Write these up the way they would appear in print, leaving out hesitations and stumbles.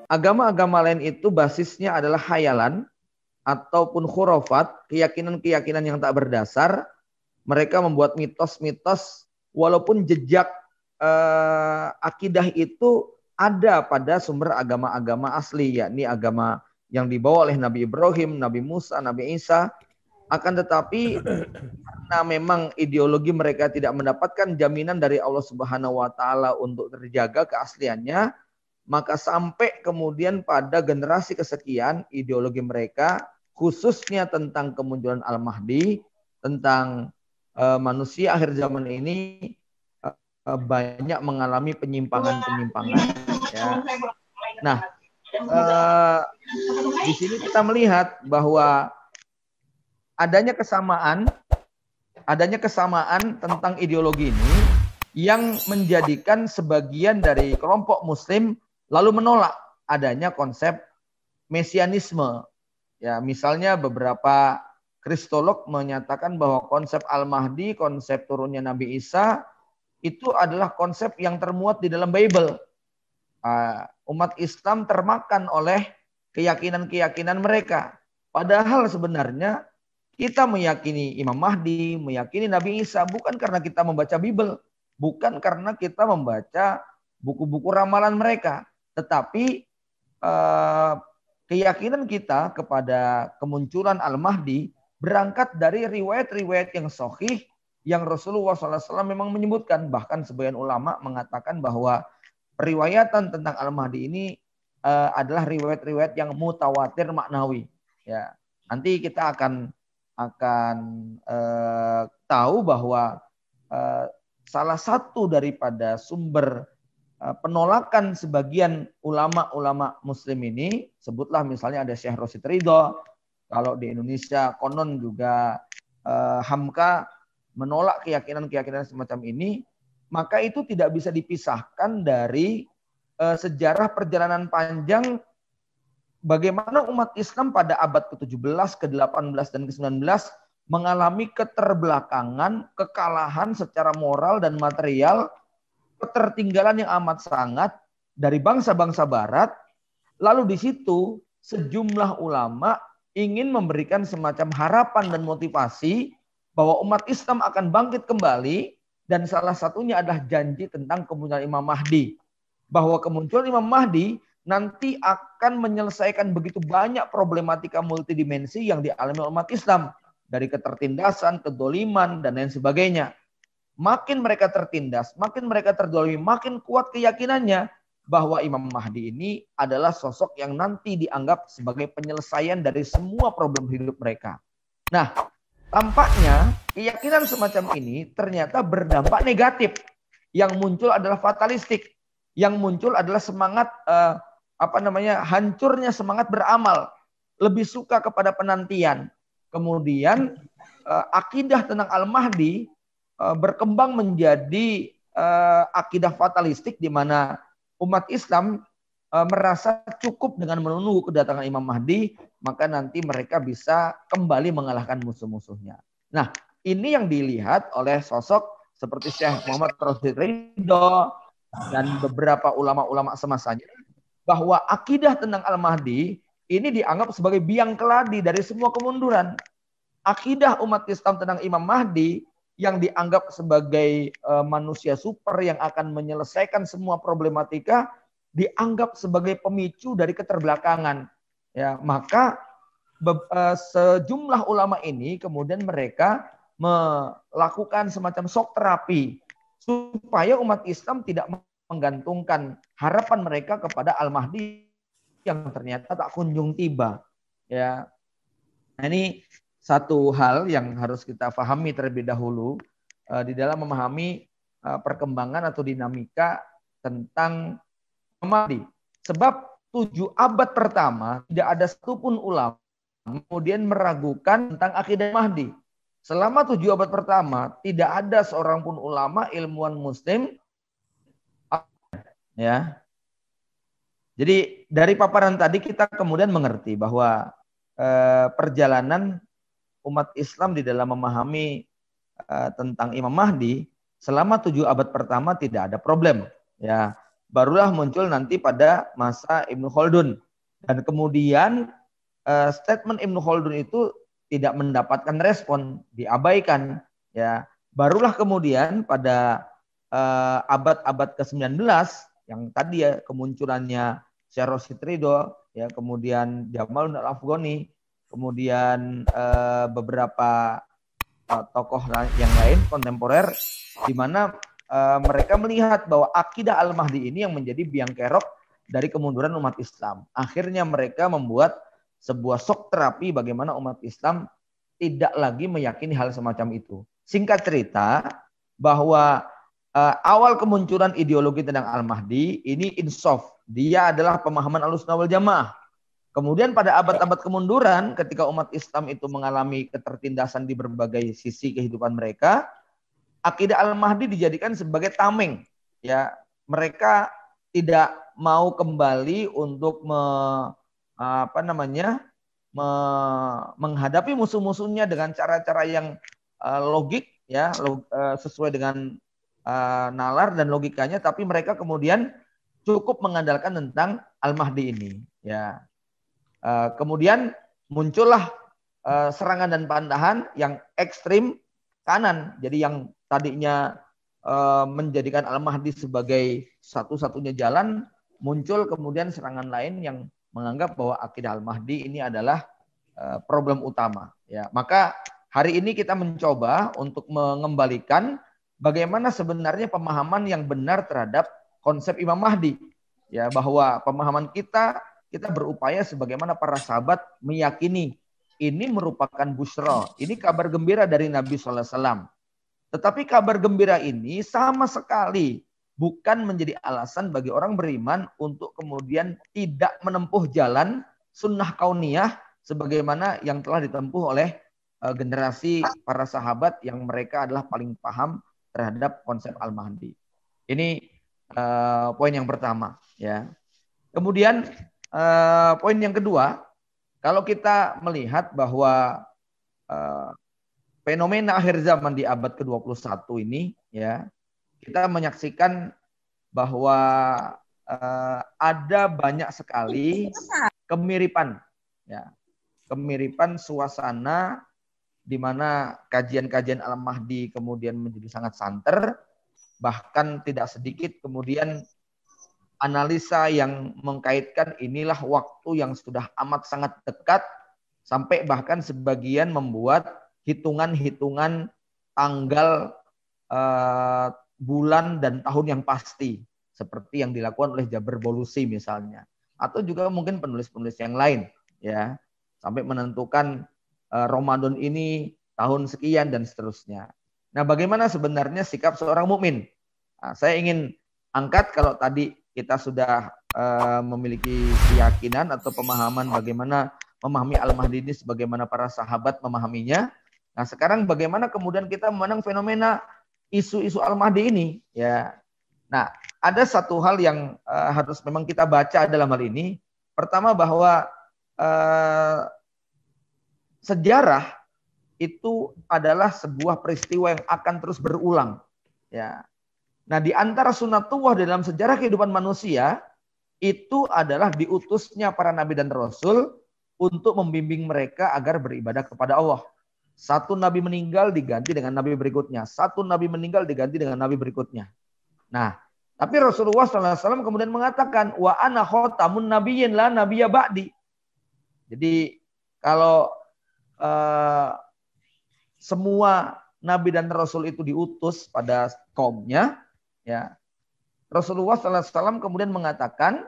agama-agama lain itu basisnya adalah khayalan ataupun khurafat, keyakinan-keyakinan yang tak berdasar. Mereka membuat mitos-mitos walaupun jejak akidah itu ada pada sumber agama-agama asli, yakni agama yang dibawa oleh Nabi Ibrahim, Nabi Musa, Nabi Isa. Akan tetapi karena memang ideologi mereka tidak mendapatkan jaminan dari Allah Subhanahu wa taala untuk terjaga keasliannya, maka sampai kemudian pada generasi kesekian ideologi mereka khususnya tentang kemunculan Al-Mahdi, tentang manusia akhir zaman ini banyak mengalami penyimpangan-penyimpangan. Ya. Nah, di sini kita melihat bahwa adanya kesamaan tentang ideologi ini yang menjadikan sebagian dari kelompok Muslim lalu menolak adanya konsep mesianisme. Ya, misalnya beberapa kristolog menyatakan bahwa konsep Al-Mahdi, konsep turunnya Nabi Isa itu adalah konsep yang termuat di dalam Bible. Umat Islam termakan oleh keyakinan-keyakinan mereka. Padahal sebenarnya kita meyakini Imam Mahdi, meyakini Nabi Isa bukan karena kita membaca Bible, bukan karena kita membaca buku-buku ramalan mereka, tetapi keyakinan kita kepada kemunculan Al-Mahdi berangkat dari riwayat-riwayat yang sahih yang Rasulullah SAW memang menyebutkan. Bahkan sebagian ulama mengatakan bahwa periwayatan tentang Al-Mahdi ini adalah riwayat-riwayat yang mutawatir maknawi. Ya, nanti kita akan tahu bahwa salah satu daripada sumber penolakan sebagian ulama-ulama Muslim ini, sebutlah misalnya ada Syekh Rosid Ridho, kalau di Indonesia konon juga Hamka menolak keyakinan-keyakinan semacam ini, maka itu tidak bisa dipisahkan dari sejarah perjalanan panjang bagaimana umat Islam pada abad ke-17, ke-18, dan ke-19 mengalami keterbelakangan, kekalahan secara moral dan material, ketertinggalan yang amat sangat dari bangsa-bangsa barat. Lalu di situ sejumlah ulama ingin memberikan semacam harapan dan motivasi bahwa umat Islam akan bangkit kembali, dan salah satunya adalah janji tentang kemunculan Imam Mahdi. Bahwa kemunculan Imam Mahdi nanti akan menyelesaikan begitu banyak problematika multidimensi yang dialami umat Islam. Dari ketertindasan, kedoliman, dan lain sebagainya. Makin mereka tertindas, makin mereka terdolimi, makin kuat keyakinannya bahwa Imam Mahdi ini adalah sosok yang nanti dianggap sebagai penyelesaian dari semua problem hidup mereka. Nah, tampaknya keyakinan semacam ini ternyata berdampak negatif. Yang muncul adalah fatalistik. Yang muncul adalah semangat hancurnya semangat beramal. Lebih suka kepada penantian. Kemudian akidah tentang Al-Mahdi berkembang menjadi akidah fatalistik, di mana umat Islam merasa cukup dengan menunggu kedatangan Imam Mahdi, maka nanti mereka bisa kembali mengalahkan musuh-musuhnya. Nah, ini yang dilihat oleh sosok seperti Syekh Muhammad Rosid Ridho dan beberapa ulama-ulama semasanya, bahwa akidah tentang Al-Mahdi ini dianggap sebagai biang keladi dari semua kemunduran. Akidah umat Islam tentang Imam Mahdi yang dianggap sebagai manusia super yang akan menyelesaikan semua problematika, dianggap sebagai pemicu dari keterbelakangan. Ya, maka sejumlah ulama ini kemudian mereka melakukan semacam shock terapi supaya umat Islam tidak menggantungkan harapan mereka kepada Al-Mahdi yang ternyata tak kunjung tiba. Ya, nah, ini satu hal yang harus kita pahami terlebih dahulu di dalam memahami perkembangan atau dinamika tentang Mahdi. Sebab 7 abad pertama tidak ada satupun ulama kemudian meragukan tentang akidah Mahdi. Selama 7 abad pertama tidak ada seorang pun ulama ilmuwan Muslim. Ya. Jadi dari paparan tadi kita kemudian mengerti bahwa perjalanan umat Islam di dalam memahami tentang Imam Mahdi selama 7 abad pertama tidak ada problem. Ya, barulah muncul nanti pada masa Ibnu Khaldun. Dan kemudian statement Ibnu Khaldun itu tidak mendapatkan respon, diabaikan. Ya, barulah kemudian pada abad-abad ke-19 yang tadi ya kemunculannya Syekh Rashid Ridho, ya kemudian Jamaluddin Al-Afghani, kemudian beberapa tokoh yang lain kontemporer, di mana mereka melihat bahwa akidah Al-Mahdi ini yang menjadi biang kerok dari kemunduran umat Islam. Akhirnya mereka membuat sebuah shock terapi bagaimana umat Islam tidak lagi meyakini hal semacam itu. Singkat cerita, bahwa awal kemunculan ideologi tentang Al-Mahdi ini insaf. Dia adalah pemahaman Ahlussunnah wal Jamaah. Kemudian pada abad-abad kemunduran, ketika umat Islam itu mengalami ketertindasan di berbagai sisi kehidupan mereka, akidah Al-Mahdi dijadikan sebagai tameng. Ya, mereka tidak mau kembali untuk menghadapi musuh-musuhnya dengan cara-cara yang logik, ya, sesuai dengan nalar dan logikanya, tapi mereka kemudian cukup mengandalkan tentang Al-Mahdi ini. Ya, kemudian muncullah serangan dan pandahan yang ekstrim kanan. Jadi yang tadinya menjadikan Al-Mahdi sebagai satu-satunya jalan, muncul kemudian serangan lain yang menganggap bahwa akidah Al-Mahdi ini adalah problem utama. Ya, maka hari ini kita mencoba untuk mengembalikan bagaimana sebenarnya pemahaman yang benar terhadap konsep Imam Mahdi. Ya, bahwa pemahaman kita berupaya sebagaimana para sahabat meyakini ini merupakan busyra, ini kabar gembira dari Nabi SAW. Tetapi kabar gembira ini sama sekali bukan menjadi alasan bagi orang beriman untuk kemudian tidak menempuh jalan sunnah kauniyah sebagaimana yang telah ditempuh oleh generasi para sahabat yang mereka adalah paling paham terhadap konsep Al-Mahdi. Ini poin yang pertama, ya. Kemudian poin yang kedua, kalau kita melihat bahwa fenomena akhir zaman di abad ke-21 ini, ya, kita menyaksikan bahwa ada banyak sekali kemiripan, ya, kemiripan suasana di mana kajian-kajian Al-Mahdi kemudian menjadi sangat santer, bahkan tidak sedikit kemudian analisa yang mengkaitkan inilah waktu yang sudah amat sangat dekat, sampai bahkan sebagian membuat hitungan-hitungan tanggal, bulan dan tahun yang pasti, seperti yang dilakukan oleh Jaber Bolusi misalnya, atau juga mungkin penulis-penulis yang lain, ya, sampai menentukan Ramadan ini tahun sekian dan seterusnya. Nah, bagaimana sebenarnya sikap seorang mukmin? Nah, saya ingin angkat, kalau tadi kita sudah memiliki keyakinan atau pemahaman bagaimana memahami Al-Mahdi ini sebagaimana para sahabat memahaminya. Nah, sekarang bagaimana kemudian kita memandang fenomena isu-isu Al-Mahdi ini, ya. Nah, ada satu hal yang harus memang kita baca dalam hal ini. Pertama, bahwa sejarah itu adalah sebuah peristiwa yang akan terus berulang, ya. Nah, di antara sunatullah dalam sejarah kehidupan manusia itu adalah diutusnya para nabi dan rasul untuk membimbing mereka agar beribadah kepada Allah. Satu nabi meninggal diganti dengan nabi berikutnya. Satu nabi meninggal diganti dengan nabi berikutnya. Nah, tapi Rasulullah SAW kemudian mengatakan, wa ana khotamun nabiyyin la nabiyya ba'di. Jadi kalau semua nabi dan rasul itu diutus pada kaumnya, ya, Rasulullah SAW kemudian mengatakan,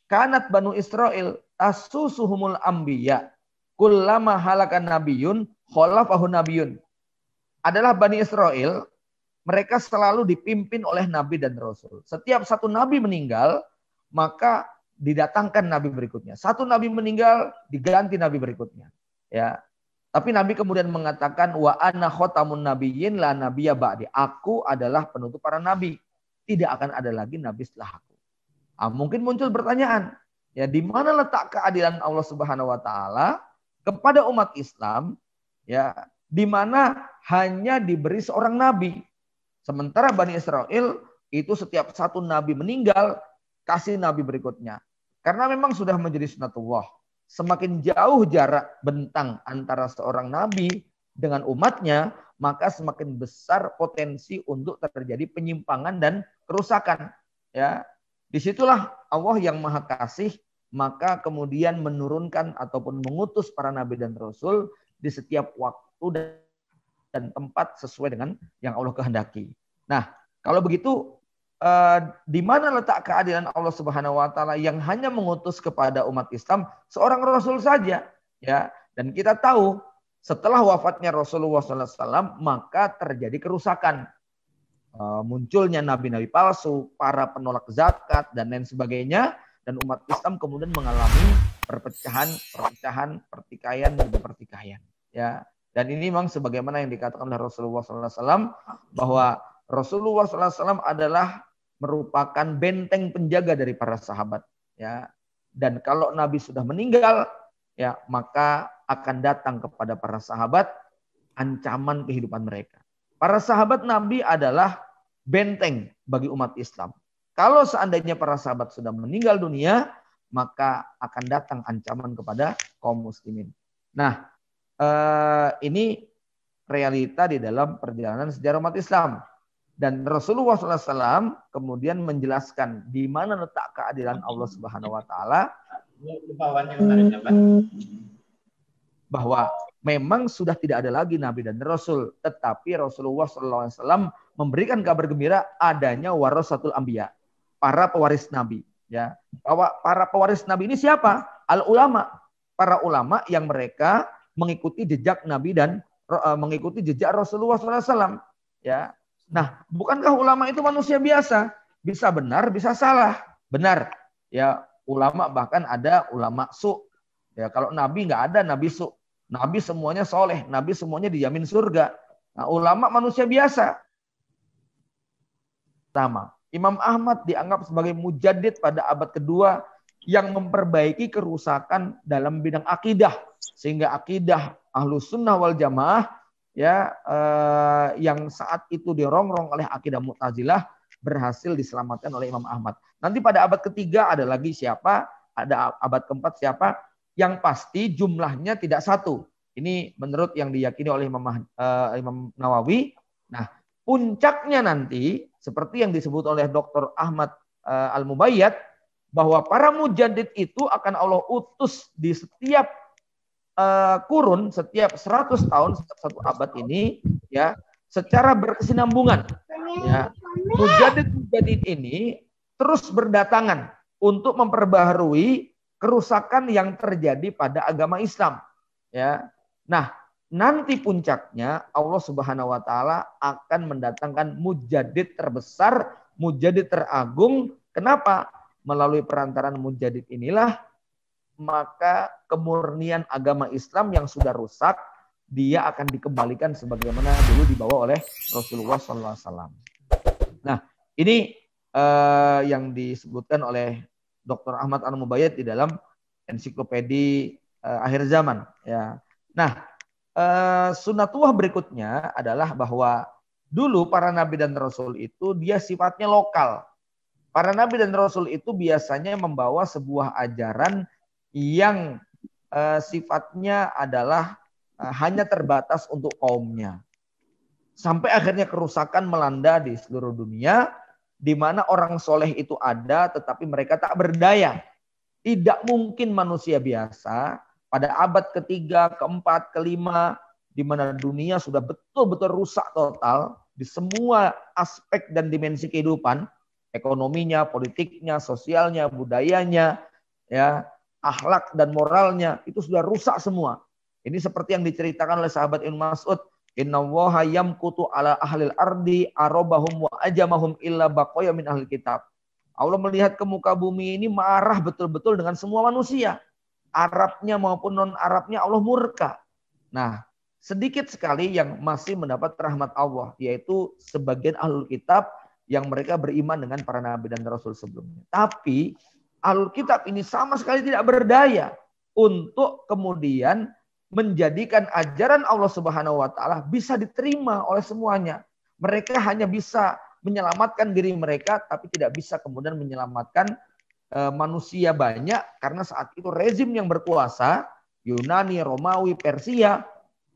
kanat banu Israel asusuhumul anbiya kullama halakan nabiyun khalafahu nabiyun. Adalah Bani Israel, mereka selalu dipimpin oleh nabi dan rasul. Setiap satu nabi meninggal, maka didatangkan nabi berikutnya. Satu nabi meninggal, diganti nabi berikutnya. Ya. Tapi Nabi kemudian mengatakan, wa ana khotamun nabiyyin la nabiyya ba'di. Aku adalah penutup para nabi. Tidak akan ada lagi nabi setelah aku. Mungkin muncul pertanyaan, ya, di mana letak keadilan Allah Subhanahu wa taala kepada umat Islam, ya, di mana hanya diberi seorang nabi. Sementara Bani Israel itu setiap satu nabi meninggal, kasih nabi berikutnya. Karena memang sudah menjadi sunatullah. Semakin jauh jarak bentang antara seorang nabi dengan umatnya, maka semakin besar potensi untuk terjadi penyimpangan dan kerusakan. Ya, disitulah Allah yang Maha Kasih, maka kemudian menurunkan ataupun mengutus para nabi dan rasul di setiap waktu dan tempat sesuai dengan yang Allah kehendaki. Nah, kalau begitu di mana letak keadilan Allah Subhanahu wa taala yang hanya mengutus kepada umat Islam seorang rasul saja, ya. Dan kita tahu setelah wafatnya Rasulullah SAW maka terjadi kerusakan. Munculnya nabi-nabi palsu, para penolak zakat dan lain sebagainya, dan umat Islam kemudian mengalami pertikaian demi pertikaian, ya. Dan ini memang sebagaimana yang dikatakan oleh Rasulullah SAW bahwa Rasulullah SAW adalah merupakan benteng penjaga dari para sahabat, ya. Dan kalau Nabi sudah meninggal, ya, maka akan datang kepada para sahabat ancaman kehidupan mereka. Para sahabat Nabi adalah benteng bagi umat Islam. Kalau seandainya para sahabat sudah meninggal dunia, maka akan datang ancaman kepada kaum muslimin. Nah, ini realita di dalam perjalanan sejarah umat Islam. Dan Rasulullah SAW kemudian menjelaskan di mana letak keadilan Allah Subhanahu wa taala, bahwa memang sudah tidak ada lagi nabi dan rasul, tetapi Rasulullah SAW memberikan kabar gembira adanya warasatul anbiya, para pewaris nabi, ya. Bahwa para pewaris nabi ini siapa? Al ulama, para ulama yang mereka mengikuti jejak nabi dan mengikuti jejak Rasulullah SAW, ya. Nah, bukankah ulama itu manusia biasa? Bisa benar, bisa salah. Benar. Ya, ulama bahkan ada ulama su. Ya, kalau nabi nggak ada nabi su. Nabi semuanya soleh, nabi semuanya dijamin surga. Nah, ulama manusia biasa. Pertama, Imam Ahmad dianggap sebagai mujaddid pada abad kedua yang memperbaiki kerusakan dalam bidang akidah, sehingga akidah Ahlus Sunnah wal Jamaah, ya, yang saat itu dirongrong oleh akidah Mu'tazilah berhasil diselamatkan oleh Imam Ahmad. Nanti pada abad ketiga ada lagi siapa? Ada abad keempat siapa? Yang pasti jumlahnya tidak satu. Ini menurut yang diyakini oleh Imam Nawawi. Nah, puncaknya nanti seperti yang disebut oleh Dr. Ahmad Al-Mubayyad, bahwa para mujaddid itu akan Allah utus di setiap kurun, setiap 100 tahun, setiap satu abad ini, ya, secara berkesinambungan, ya. Mujaddid ini terus berdatangan untuk memperbaharui kerusakan yang terjadi pada agama Islam, ya. Nah, nanti puncaknya Allah Subhanahu wa taala akan mendatangkan mujaddid terbesar, mujaddid teragung. Kenapa? Melalui perantaran mujaddid inilah maka kemurnian agama Islam yang sudah rusak, dia akan dikembalikan sebagaimana dulu dibawa oleh Rasulullah SAW. Nah, ini yang disebutkan oleh Dr. Ahmad Al-Mubayyad di dalam ensiklopedi akhir zaman. Ya. Nah, sunatullah berikutnya adalah bahwa dulu para nabi dan rasul itu dia sifatnya lokal. Para nabi dan rasul itu biasanya membawa sebuah ajaran yang sifatnya adalah hanya terbatas untuk kaumnya. Sampai akhirnya kerusakan melanda di seluruh dunia, di mana orang soleh itu ada, tetapi mereka tak berdaya. Tidak mungkin manusia biasa pada abad ketiga, keempat, kelima, di mana dunia sudah betul-betul rusak total di semua aspek dan dimensi kehidupan, ekonominya, politiknya, sosialnya, budayanya, ya, akhlak dan moralnya itu sudah rusak semua. Ini seperti yang diceritakan oleh sahabat Ibnu Mas'ud, innallaha yamkutu ala ahlil ardi arabahum wa ajamahum illa baqaya min ahlil kitab. Allah melihat ke muka bumi ini marah betul-betul dengan semua manusia. Arabnya maupun non-Arabnya Allah murka. Nah, sedikit sekali yang masih mendapat rahmat Allah, yaitu sebagian ahlul kitab yang mereka beriman dengan para nabi dan rasul sebelumnya. Tapi ahlul kitab ini sama sekali tidak berdaya untuk kemudian menjadikan ajaran Allah Subhanahu wa taala bisa diterima oleh semuanya. Mereka hanya bisa menyelamatkan diri mereka, tapi tidak bisa kemudian menyelamatkan manusia banyak, karena saat itu rezim yang berkuasa, Yunani, Romawi, Persia,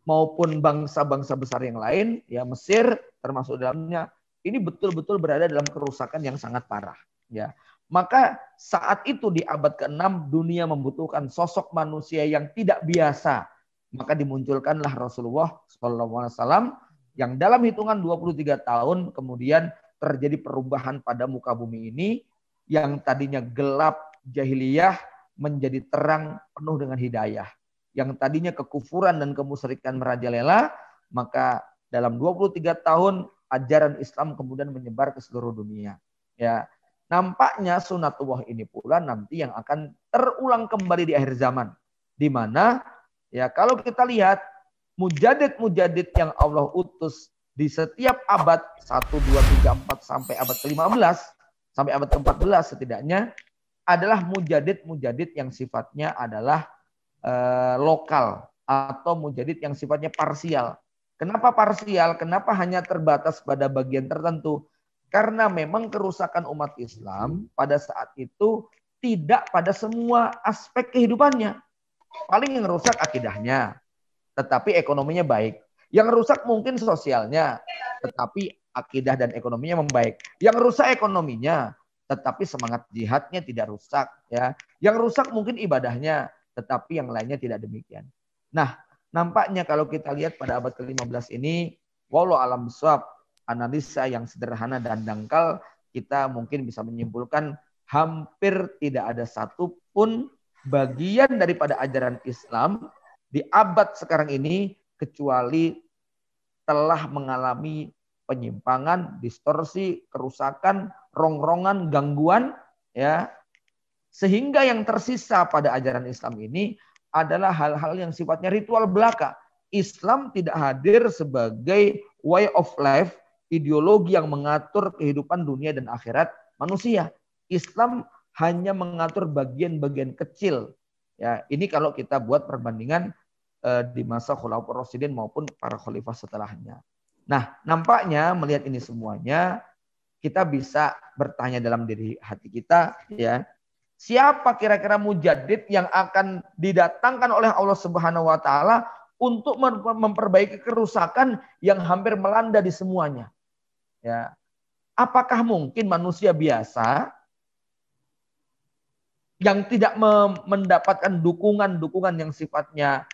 maupun bangsa-bangsa besar yang lain, ya Mesir termasuk dalamnya, ini betul-betul berada dalam kerusakan yang sangat parah. Ya, maka saat itu di abad ke-6 dunia membutuhkan sosok manusia yang tidak biasa. Maka dimunculkanlah Rasulullah SAW yang dalam hitungan 23 tahun kemudian terjadi perubahan pada muka bumi ini, yang tadinya gelap jahiliyah menjadi terang penuh dengan hidayah. Yang tadinya kekufuran dan kemusyrikan merajalela, maka dalam 23 tahun ajaran Islam kemudian menyebar ke seluruh dunia. Ya, nampaknya sunatullah ini pula nanti yang akan terulang kembali di akhir zaman, di mana ya kalau kita lihat mujadid-mujadid yang Allah utus di setiap abad 1, 2, 3, 4 sampai abad ke-15 sampai abad ke-14 setidaknya adalah mujadid-mujadid yang sifatnya adalah lokal atau mujadid yang sifatnya parsial. Kenapa parsial? Kenapa hanya terbatas pada bagian tertentu? Karena memang kerusakan umat Islam pada saat itu tidak pada semua aspek kehidupannya. Paling yang rusak akidahnya, tetapi ekonominya baik. Yang rusak mungkin sosialnya, tetapi akidah dan ekonominya membaik. Yang rusak ekonominya, tetapi semangat jihadnya tidak rusak. Ya, yang rusak mungkin ibadahnya, tetapi yang lainnya tidak demikian. Nah, nampaknya kalau kita lihat pada abad ke-15 ini, walau alam bisawab, analisa yang sederhana dan dangkal, kita mungkin bisa menyimpulkan hampir tidak ada satupun bagian daripada ajaran Islam di abad sekarang ini kecuali telah mengalami penyimpangan, distorsi, kerusakan, rongrongan, gangguan, ya. Sehingga yang tersisa pada ajaran Islam ini adalah hal-hal yang sifatnya ritual belaka. Islam tidak hadir sebagai way of life, ideologi yang mengatur kehidupan dunia dan akhirat manusia. Islam hanya mengatur bagian-bagian kecil. Ya, ini kalau kita buat perbandingan di masa Khulafaur Rasyidin maupun para khalifah setelahnya. Nah, nampaknya melihat ini semuanya, kita bisa bertanya dalam diri hati kita, ya. Siapa kira-kira mujadid yang akan didatangkan oleh Allah Subhanahu wa taala untuk memperbaiki kerusakan yang hampir melanda di semuanya? Ya. Apakah mungkin manusia biasa yang tidak mendapatkan dukungan yang sifatnya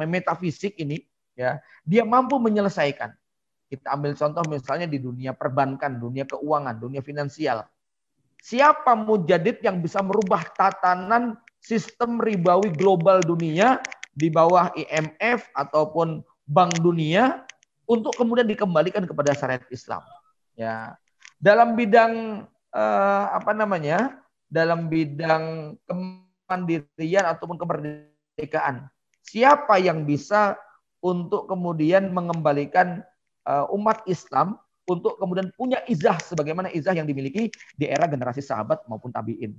metafisik ini, ya, dia mampu menyelesaikan? Kita ambil contoh misalnya di dunia perbankan, dunia keuangan, dunia finansial. Siapa mujadid yang bisa merubah tatanan sistem ribawi global dunia di bawah IMF ataupun Bank Dunia untuk kemudian dikembalikan kepada syariat Islam? Ya, dalam bidang dalam bidang kemandirian ataupun kemerdekaan, siapa yang bisa untuk kemudian mengembalikan umat Islam untuk kemudian punya izah sebagaimana izah yang dimiliki di era generasi sahabat maupun tabi'in.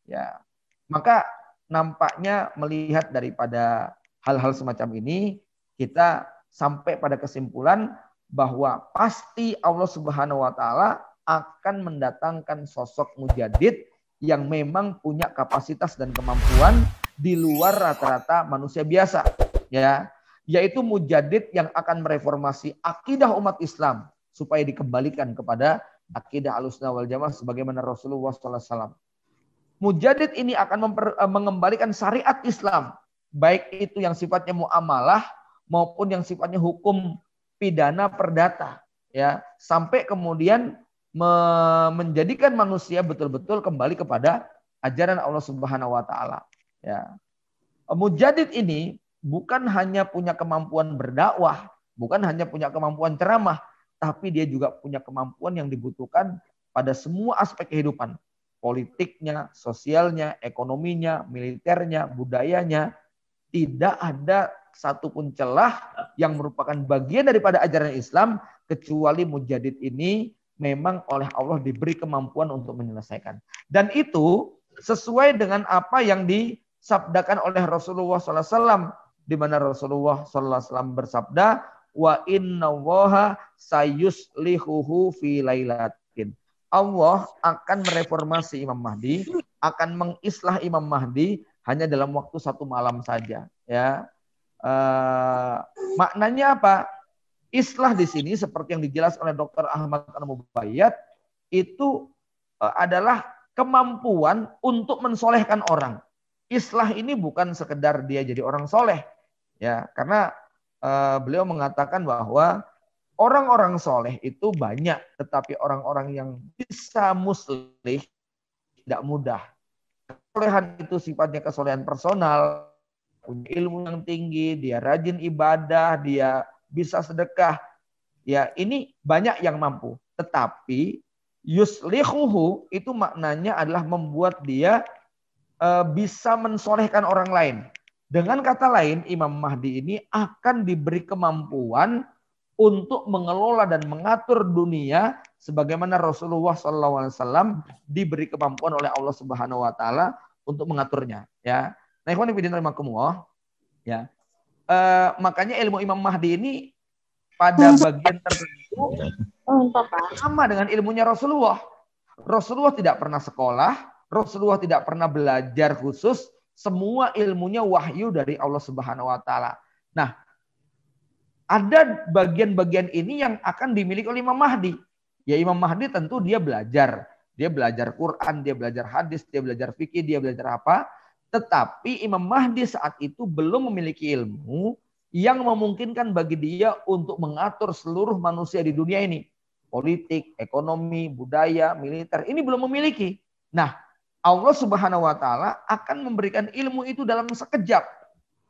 Ya. Maka nampaknya melihat daripada hal-hal semacam ini, kita sampai pada kesimpulan bahwa pasti Allah Subhanahu wa taala akan mendatangkan sosok mujadid yang memang punya kapasitas dan kemampuan di luar rata-rata manusia biasa, ya, yaitu mujadid yang akan mereformasi akidah umat Islam supaya dikembalikan kepada akidah Ahlussunnah wal Jamaah sebagaimana Rasulullah SAW. Mujadid ini akan mengembalikan syariat Islam, baik itu yang sifatnya muamalah maupun yang sifatnya hukum pidana perdata, ya, sampai kemudian menjadikan manusia betul-betul kembali kepada ajaran Allah Subhanahu wa taala, ya. Mujadid ini bukan hanya punya kemampuan berdakwah, bukan hanya punya kemampuan ceramah, tapi dia juga punya kemampuan yang dibutuhkan pada semua aspek kehidupan. Politiknya, sosialnya, ekonominya, militernya, budayanya. Tidak ada satupun celah yang merupakan bagian daripada ajaran Islam, kecuali mujadid ini memang oleh Allah diberi kemampuan untuk menyelesaikan. Dan itu sesuai dengan apa yang disabdakan oleh Rasulullah SAW, di mana Rasulullah SAW bersabda, wa innallaha sayuslihuhu fi lailatin. Allah akan mereformasi Imam Mahdi, akan mengislah Imam Mahdi hanya dalam waktu 1 malam saja. Ya, maknanya apa? Islah di sini seperti yang dijelaskan oleh Dr. Ahmad An-Mubayyad itu adalah kemampuan untuk mensolehkan orang. Islah ini bukan sekedar dia jadi orang soleh, ya, karena beliau mengatakan bahwa orang-orang soleh itu banyak, tetapi orang-orang yang bisa muslih tidak mudah. Kesolehan itu sifatnya kesolehan personal, punya ilmu yang tinggi, dia rajin ibadah, dia bisa sedekah. Ya, ini banyak yang mampu. Tetapi yuslihuhu itu maknanya adalah membuat dia bisa mensolehkan orang lain. Dengan kata lain, Imam Mahdi ini akan diberi kemampuan untuk mengelola dan mengatur dunia sebagaimana Rasulullah SAW diberi kemampuan oleh Allah Subhanahu Wa Taala untuk mengaturnya. Ya, nah, ikhwan fillah rahimakumullah. Ya, makanya ilmu Imam Mahdi ini pada bagian tertentu sama dengan ilmunya Rasulullah. Rasulullah tidak pernah sekolah, Rasulullah tidak pernah belajar khusus, semua ilmunya wahyu dari Allah Subhanahu Wa Taala. Nah, ada bagian-bagian ini yang akan dimiliki oleh Imam Mahdi. Ya, Imam Mahdi tentu dia belajar Quran, dia belajar hadis, dia belajar fikih, dia belajar apa. Tetapi Imam Mahdi saat itu belum memiliki ilmu yang memungkinkan bagi dia untuk mengatur seluruh manusia di dunia ini. Politik, ekonomi, budaya, militer, ini belum memiliki. Nah, Allah Subhanahu Wa Taala akan memberikan ilmu itu dalam sekejap.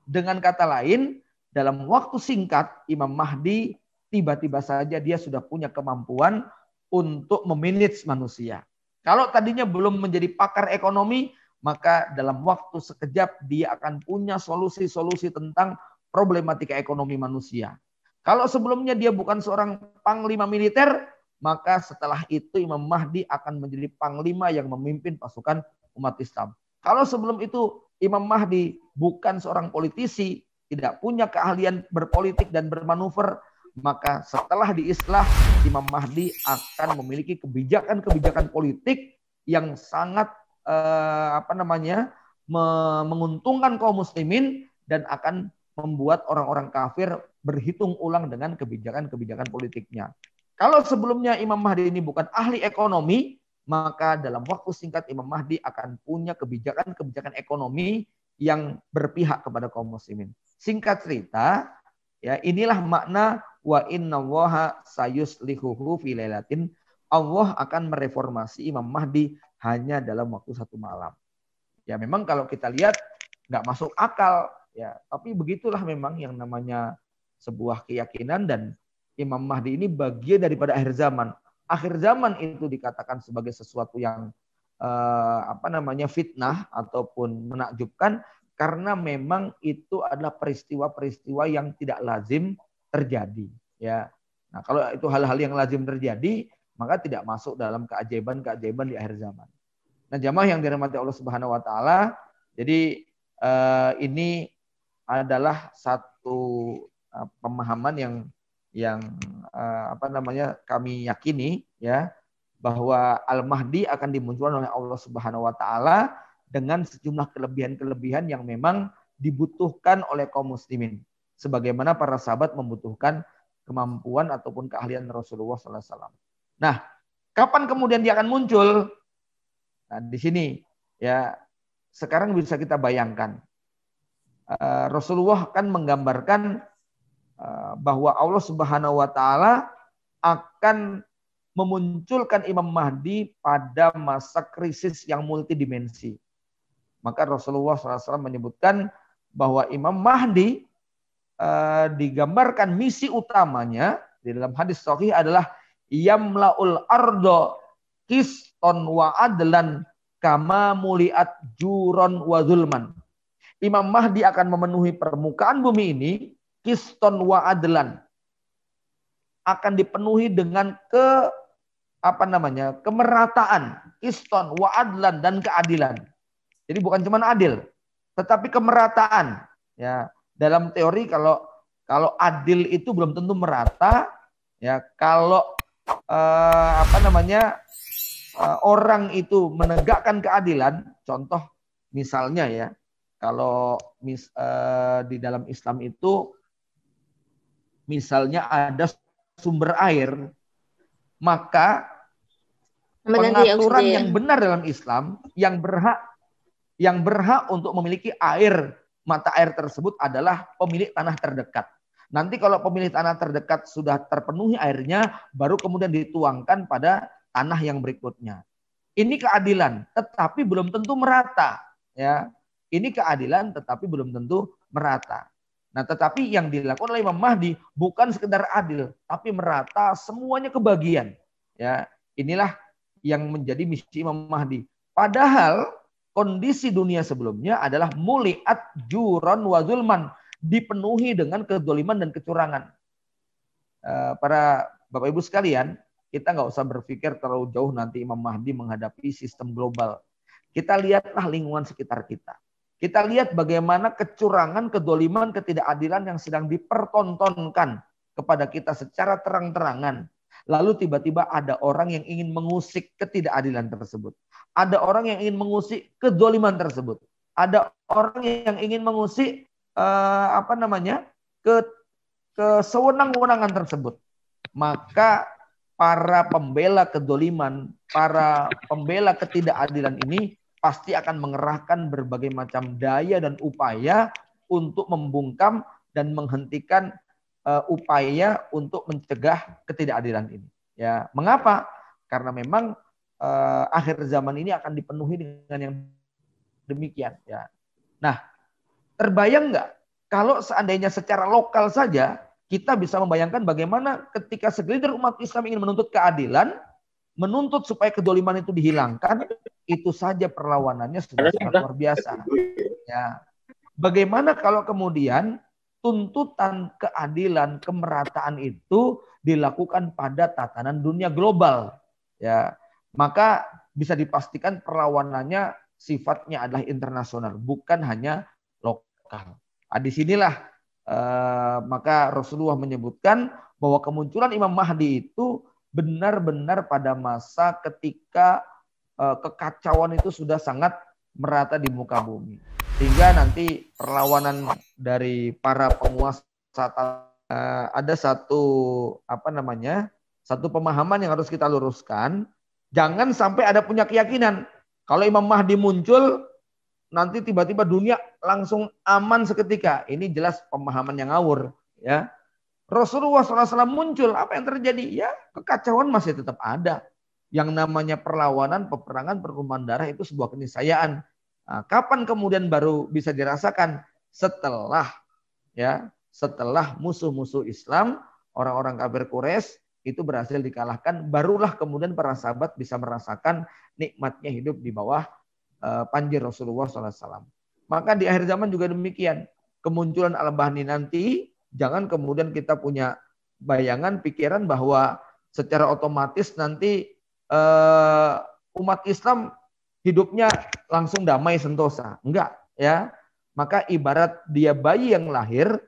Dengan kata lain, dalam waktu singkat, Imam Mahdi tiba-tiba saja dia sudah punya kemampuan untuk memanage manusia. Kalau tadinya belum menjadi pakar ekonomi, maka dalam waktu sekejap dia akan punya solusi-solusi tentang problematika ekonomi manusia. Kalau sebelumnya dia bukan seorang panglima militer, maka setelah itu Imam Mahdi akan menjadi panglima yang memimpin pasukan umat Islam. Kalau sebelum itu Imam Mahdi bukan seorang politisi, tidak punya keahlian berpolitik dan bermanuver, maka setelah diislah Imam Mahdi akan memiliki kebijakan-kebijakan politik yang sangat menguntungkan kaum muslimin dan akan membuat orang-orang kafir berhitung ulang dengan kebijakan-kebijakan politiknya. Kalau sebelumnya Imam Mahdi ini bukan ahli ekonomi, maka dalam waktu singkat Imam Mahdi akan punya kebijakan-kebijakan ekonomi yang berpihak kepada kaum muslimin. Singkat cerita, ya, inilah makna wa innallaha sayuslihuhu fi lailatin. Allah akan mereformasi Imam Mahdi hanya dalam waktu 1 malam. Ya, memang kalau kita lihat nggak masuk akal, ya, tapi begitulah memang yang namanya sebuah keyakinan, dan Imam Mahdi ini bagian daripada akhir zaman. Akhir zaman itu dikatakan sebagai sesuatu yang fitnah ataupun menakjubkan karena memang itu adalah peristiwa-peristiwa yang tidak lazim terjadi. Ya, nah kalau itu hal-hal yang lazim terjadi, maka tidak masuk dalam keajaiban-keajaiban di akhir zaman. Nah, jamaah yang dirahmati Allah Subhanahu Wa Taala, jadi ini adalah satu pemahaman yang kami yakini, ya, bahwa Al-Mahdi akan dimunculkan oleh Allah Subhanahu Wa Taala dengan sejumlah kelebihan-kelebihan yang memang dibutuhkan oleh kaum muslimin, sebagaimana para sahabat membutuhkan kemampuan ataupun keahlian Rasulullah SAW. Nah, kapan kemudian dia akan muncul? Nah, di sini, ya, sekarang bisa kita bayangkan. Rasulullah kan menggambarkan bahwa Allah Subhanahu Wa Taala akan memunculkan Imam Mahdi pada masa krisis yang multidimensi. Maka Rasulullah SAW menyebutkan bahwa Imam Mahdi digambarkan misi utamanya di dalam hadis sahih adalah yamlaul ardo qiston wa adlan kama muliat juron wa zulman. Imam Mahdi akan memenuhi permukaan bumi ini qiston wa adlan, akan dipenuhi dengan kemerataan, qiston wa adlan, dan keadilan. Jadi bukan cuma adil, tetapi kemerataan. Ya, dalam teori kalau Kalau adil itu belum tentu merata, ya. Kalau orang itu menegakkan keadilan, contoh misalnya ya, kalau di dalam Islam itu misalnya ada sumber air, maka pengaturan yang benar dalam Islam yang berhak untuk memiliki mata air tersebut adalah pemilik tanah terdekat. Nanti kalau pemilik tanah terdekat sudah terpenuhi airnya, baru kemudian dituangkan pada tanah yang berikutnya. Ini keadilan, tetapi belum tentu merata. Ya, ini keadilan, tetapi belum tentu merata. Nah, tetapi yang dilakukan oleh Imam Mahdi bukan sekedar adil, tapi merata, semuanya kebagian. Ya, inilah yang menjadi misi Imam Mahdi. Padahal kondisi dunia sebelumnya adalah muliat juron wa zulman, dipenuhi dengan kezaliman dan kecurangan. Para Bapak Ibu sekalian, kita nggak usah berpikir terlalu jauh nanti Imam Mahdi menghadapi sistem global. Kita lihatlah lingkungan sekitar kita. Kita lihat bagaimana kecurangan, kezaliman, ketidakadilan yang sedang dipertontonkan kepada kita secara terang-terangan. Lalu tiba-tiba ada orang yang ingin mengusik ketidakadilan tersebut. Ada orang yang ingin mengusik kezaliman tersebut. Ada orang yang ingin mengusik kesewenang-wenangan tersebut. Maka para pembela kezaliman, para pembela ketidakadilan ini pasti akan mengerahkan berbagai macam daya dan upaya untuk membungkam dan menghentikan upaya untuk mencegah ketidakadilan ini. Ya, mengapa? Karena memang akhir zaman ini akan dipenuhi dengan yang demikian. Ya. Nah, terbayang nggak kalau seandainya secara lokal saja kita bisa membayangkan bagaimana ketika segelintir umat Islam ingin menuntut keadilan, menuntut supaya kedoliman itu dihilangkan, itu saja perlawanannya sudah sangat luar biasa. Ya. Bagaimana kalau kemudian tuntutan keadilan, kemerataan itu dilakukan pada tatanan dunia global? Ya, maka bisa dipastikan perlawanannya sifatnya adalah internasional, bukan hanya lokal. Nah, disinilah maka Rasulullah menyebutkan bahwa kemunculan Imam Mahdi itu benar-benar pada masa ketika kekacauan itu sudah sangat merata di muka bumi. Sehingga nanti perlawanan dari para penguasa ada satu pemahaman yang harus kita luruskan. Jangan sampai ada punya keyakinan kalau Imam Mahdi muncul nanti tiba-tiba dunia langsung aman seketika. Ini jelas pemahaman yang ngawur, ya. Rasulullah SAW muncul, apa yang terjadi? Ya, kekacauan masih tetap ada. Yang namanya perlawanan, peperangan, pertumpahan darah itu sebuah keniscayaan. Nah, kapan kemudian baru bisa dirasakan? Setelah musuh-musuh Islam, orang-orang kafir Quraisy itu berhasil dikalahkan, barulah kemudian para sahabat bisa merasakan nikmatnya hidup di bawah panjir Rasulullah SAW. Maka di akhir zaman juga demikian. Kemunculan Al-Mahdi nanti, jangan kemudian kita punya bayangan, pikiran bahwa secara otomatis nanti umat Islam hidupnya langsung damai sentosa. Enggak, ya. Maka ibarat dia bayi yang lahir,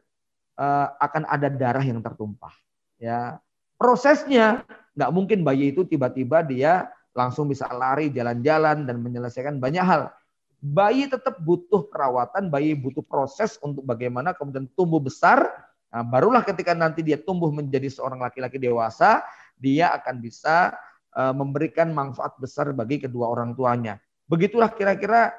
akan ada darah yang tertumpah. Ya. Prosesnya nggak mungkin bayi itu tiba-tiba dia langsung bisa lari, jalan-jalan, dan menyelesaikan banyak hal. Bayi tetap butuh perawatan, bayi butuh proses untuk bagaimana kemudian tumbuh besar. Nah, barulah ketika nanti dia tumbuh menjadi seorang laki-laki dewasa, dia akan bisa memberikan manfaat besar bagi kedua orang tuanya. Begitulah kira-kira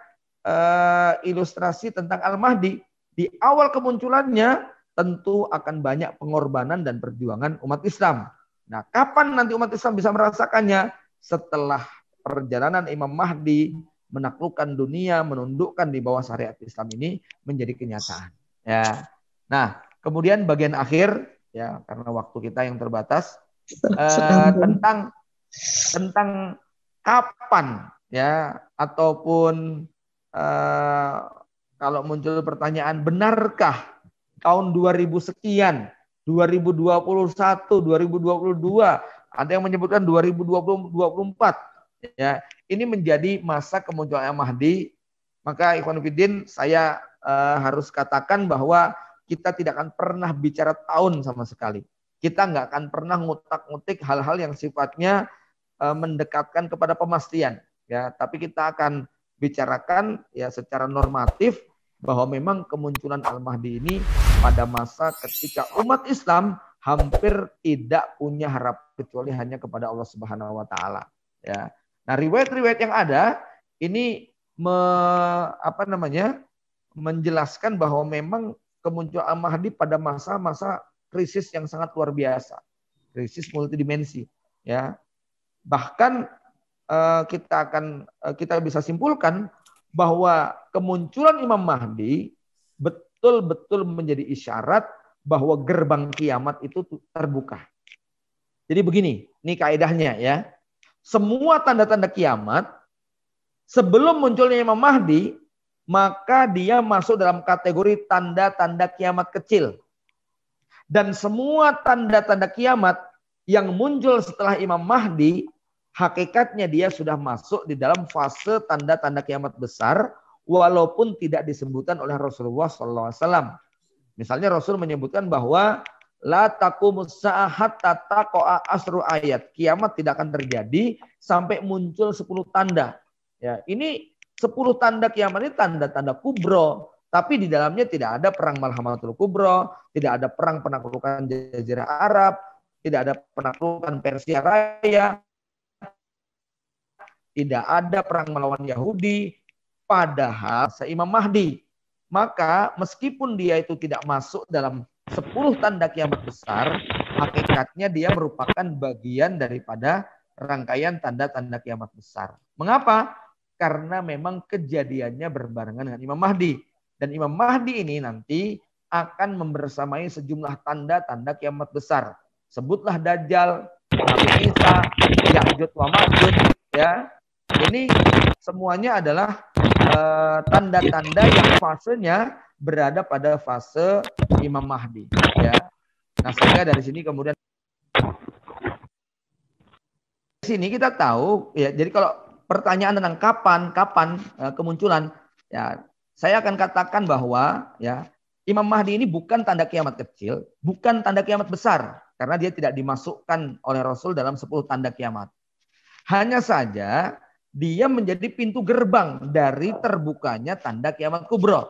ilustrasi tentang Al-Mahdi. Di awal kemunculannya tentu akan banyak pengorbanan dan perjuangan umat Islam. Nah, kapan nanti umat Islam bisa merasakannya? Setelah perjalanan Imam Mahdi menaklukkan dunia, menundukkan di bawah syariat Islam ini menjadi kenyataan. Ya. Nah, kemudian bagian akhir, ya karena waktu kita yang terbatas, tentang kapan, ya, ataupun kalau muncul pertanyaan, benarkah tahun 2000 sekian, 2021, 2022, ada yang menyebutkan 2024, ya, ini menjadi masa kemunculan Mahdi. Maka Ikhwan Fillah, saya harus katakan bahwa kita tidak akan pernah bicara tahun sama sekali. Kita nggak akan pernah ngutak-ngutik hal-hal yang sifatnya mendekatkan kepada pemastian. Ya, tapi kita akan bicarakan ya secara normatif bahwa memang kemunculan Al-Mahdi ini pada masa ketika umat Islam hampir tidak punya harap kecuali hanya kepada Allah Subhanahu wa taala. Ya. Nah, riwayat-riwayat yang ada ini menjelaskan bahwa memang kemunculan Al-Mahdi pada masa-masa krisis yang sangat luar biasa. Krisis multidimensi, ya. Bahkan kita bisa simpulkan bahwa kemunculan Imam Mahdi betul-betul menjadi isyarat bahwa gerbang kiamat itu terbuka. Jadi begini, ini kaidahnya ya. Semua tanda-tanda kiamat sebelum munculnya Imam Mahdi, maka dia masuk dalam kategori tanda-tanda kiamat kecil. Dan semua tanda-tanda kiamat yang muncul setelah Imam Mahdi, hakikatnya dia sudah masuk di dalam fase tanda-tanda kiamat besar, walaupun tidak disebutkan oleh Rasulullah SAW. Misalnya Rasul menyebutkan bahwa la taqumus sa'a hatta taqa'a asru ayat. Kiamat tidak akan terjadi sampai muncul 10 tanda. Ya, ini 10 tanda kiamat ini tanda-tanda kubro. Tapi di dalamnya tidak ada perang Malhamatul Kubro, tidak ada perang penaklukan Jazirah Arab, tidak ada penaklukan Persia Raya, tidak ada perang melawan Yahudi. Padahal Imam Mahdi, maka meskipun dia itu tidak masuk dalam 10 tanda kiamat besar, hakikatnya dia merupakan bagian daripada rangkaian tanda-tanda kiamat besar. Mengapa? Karena memang kejadiannya berbarengan dengan Imam Mahdi. Dan Imam Mahdi ini nanti akan membersamai sejumlah tanda-tanda kiamat besar. Sebutlah Dajjal, Nabi Isa, Ya'juj wa Ma'juj, ya. Ini semuanya adalah tanda-tanda yang fasenya berada pada fase Imam Mahdi, ya. Nah, sehingga dari sini kemudian di sini kita tahu ya. Jadi kalau pertanyaan tentang kapan kemunculan, ya saya akan katakan bahwa ya Imam Mahdi ini bukan tanda kiamat kecil, bukan tanda kiamat besar, karena dia tidak dimasukkan oleh Rasul dalam 10 tanda kiamat. Hanya saja dia menjadi pintu gerbang dari terbukanya tanda kiamat kubro.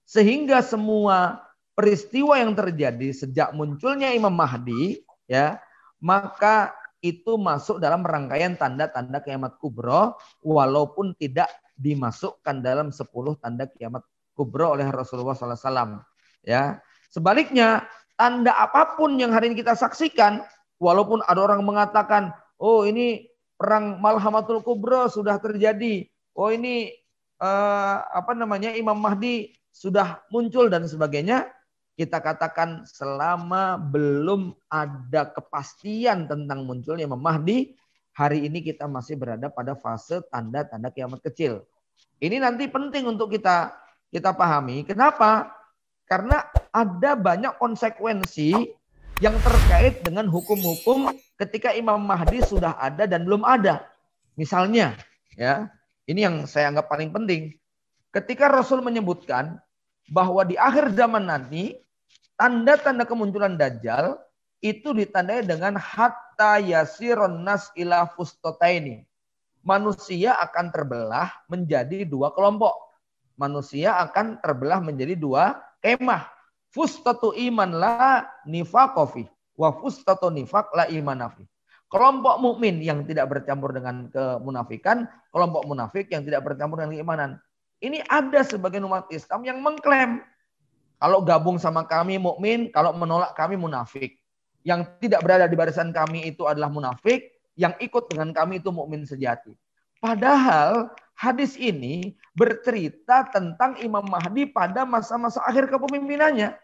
Sehingga semua peristiwa yang terjadi sejak munculnya Imam Mahdi, ya, maka itu masuk dalam rangkaian tanda-tanda kiamat kubro, walaupun tidak dimasukkan dalam 10 tanda kiamat kubro oleh Rasulullah SAW. Ya, sebaliknya tanda apapun yang hari ini kita saksikan, walaupun ada orang mengatakan, oh ini perang Malhamatul Kubro sudah terjadi, oh ini Imam Mahdi sudah muncul dan sebagainya, kita katakan selama belum ada kepastian tentang munculnya Imam Mahdi, hari ini kita masih berada pada fase tanda-tanda kiamat kecil. Ini nanti penting untuk kita pahami. Kenapa? Karena ada banyak konsekuensi yang terkait dengan hukum-hukum ketika Imam Mahdi sudah ada dan belum ada. Misalnya, ya, ini yang saya anggap paling penting. Ketika Rasul menyebutkan bahwa di akhir zaman nanti tanda-tanda kemunculan Dajjal itu ditandai dengan hatta yasiron nas ila fustotaini. Manusia akan terbelah menjadi 2 kelompok. Manusia akan terbelah menjadi 2 kemah. Fustatu iman la nifaqofi wa fustatu nifaq la imanafi. Kelompok mukmin yang tidak bercampur dengan kemunafikan, kelompok munafik yang tidak bercampur dengan keimanan. Ini ada sebagian umat Islam yang mengklaim kalau gabung sama kami mukmin, kalau menolak kami munafik. Yang tidak berada di barisan kami itu adalah munafik, yang ikut dengan kami itu mukmin sejati. Padahal hadis ini bercerita tentang Imam Mahdi pada masa-masa akhir kepemimpinannya.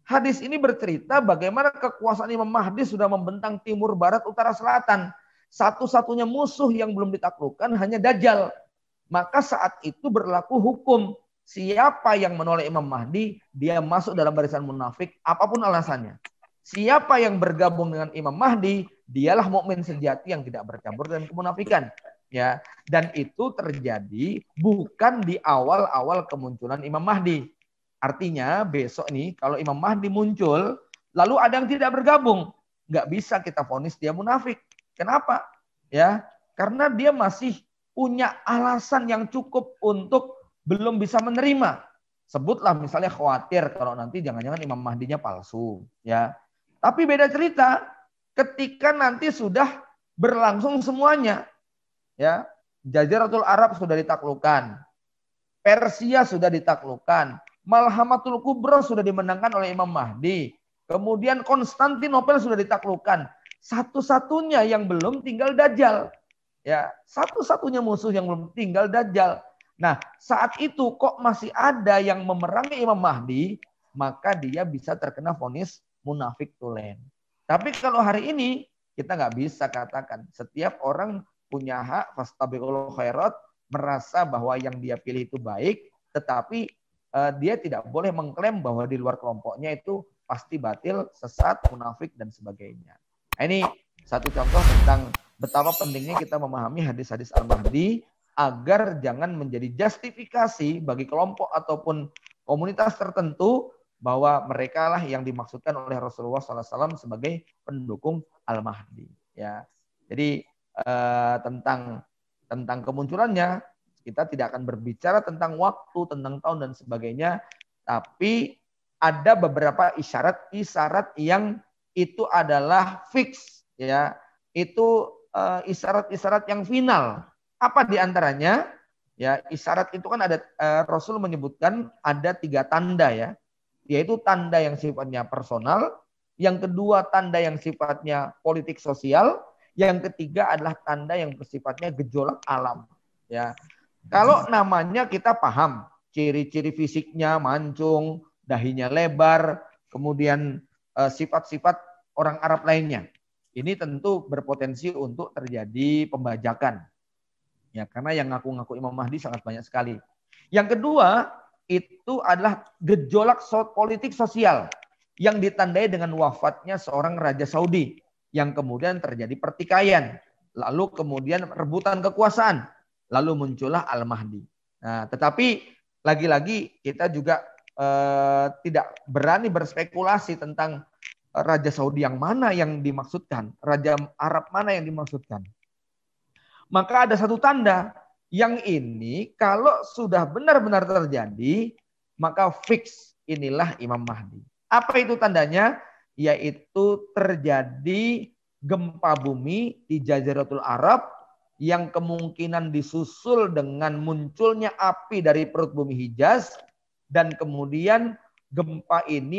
Hadis ini bercerita bagaimana kekuasaan Imam Mahdi sudah membentang timur, barat, utara, selatan. Satu-satunya musuh yang belum ditaklukkan hanya Dajjal. Maka saat itu berlaku hukum. Siapa yang menolak Imam Mahdi, dia masuk dalam barisan munafik apapun alasannya. Siapa yang bergabung dengan Imam Mahdi, dialah mukmin sejati yang tidak bercampur dengan kemunafikan. Ya, dan itu terjadi bukan di awal-awal kemunculan Imam Mahdi. Artinya besok nih kalau Imam Mahdi muncul, lalu ada yang tidak bergabung, nggak bisa kita vonis dia munafik. Kenapa? Ya, karena dia masih punya alasan yang cukup untuk belum bisa menerima. Sebutlah misalnya khawatir kalau nanti jangan-jangan Imam Mahdinya palsu, ya. Tapi beda cerita ketika nanti sudah berlangsung semuanya, ya. Jaziratul Arab sudah ditaklukkan, Persia sudah ditaklukkan, Malhamatul Kubra sudah dimenangkan oleh Imam Mahdi, kemudian Konstantinopel sudah ditaklukkan. Satu-satunya yang belum tinggal Dajjal. Ya, satu-satunya musuh yang belum tinggal Dajjal. Nah, saat itu kok masih ada yang memerangi Imam Mahdi, maka dia bisa terkena vonis munafik tulen. Tapi kalau hari ini kita nggak bisa katakan setiap orang punya hak fastabiqul khairat, merasa bahwa yang dia pilih itu baik, tetapi dia tidak boleh mengklaim bahwa di luar kelompoknya itu pasti batil, sesat, munafik dan sebagainya. Nah, ini satu contoh tentang betapa pentingnya kita memahami hadis-hadis Al-Mahdi agar jangan menjadi justifikasi bagi kelompok ataupun komunitas tertentu bahwa mereka lah yang dimaksudkan oleh Rasulullah SAW sebagai pendukung Al-Mahdi. Ya, jadi tentang kemunculannya kita tidak akan berbicara tentang waktu, tentang tahun dan sebagainya, tapi ada beberapa isyarat-isyarat yang itu adalah fix, ya, itu isyarat-isyarat yang final. Apa diantaranya? Ya, isyarat itu kan ada Rasul menyebutkan ada 3 tanda, ya, yaitu tanda yang sifatnya personal, yang kedua tanda yang sifatnya politik sosial, yang ketiga adalah tanda yang bersifatnya gejolak alam. Ya, kalau namanya kita paham, ciri-ciri fisiknya mancung, dahinya lebar, kemudian sifat-sifat orang Arab lainnya. Ini tentu berpotensi untuk terjadi pembajakan. Ya, karena yang ngaku-ngaku Imam Mahdi sangat banyak sekali. Yang kedua, itu adalah gejolak politik sosial yang ditandai dengan wafatnya seorang raja Saudi yang kemudian terjadi pertikaian, lalu kemudian rebutan kekuasaan, lalu muncullah Al-Mahdi. Nah, tetapi lagi-lagi kita juga tidak berani berspekulasi tentang raja Saudi yang mana yang dimaksudkan, raja Arab mana yang dimaksudkan. Maka ada satu tanda yang ini kalau sudah benar-benar terjadi, maka fix inilah Imam Mahdi. Apa itu tandanya? Yaitu terjadi gempa bumi di Jaziratul Arab yang kemungkinan disusul dengan munculnya api dari perut bumi Hijaz, dan kemudian gempa ini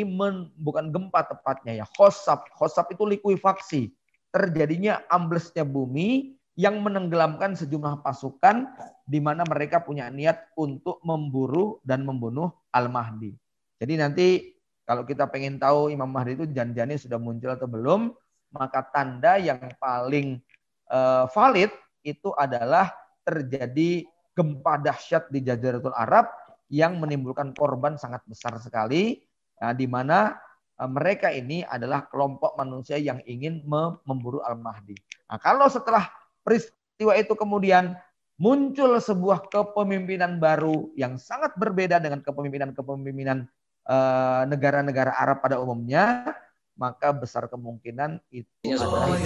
bukan gempa tepatnya, ya, khosab. Khosab itu likuifaksi. Terjadinya amblesnya bumi yang menenggelamkan sejumlah pasukan di mana mereka punya niat untuk memburu dan membunuh Al-Mahdi. Jadi nanti kalau kita pengen tahu Imam Mahdi itu janjiannya sudah muncul atau belum, maka tanda yang paling valid itu adalah terjadi gempa dahsyat di Jaziratul Arab yang menimbulkan korban sangat besar sekali, di mana mereka ini adalah kelompok manusia yang ingin memburu Al-Mahdi. Nah, kalau setelah peristiwa itu kemudian muncul sebuah kepemimpinan baru yang sangat berbeda dengan kepemimpinan negara-negara Arab pada umumnya, maka besar kemungkinan itu adalah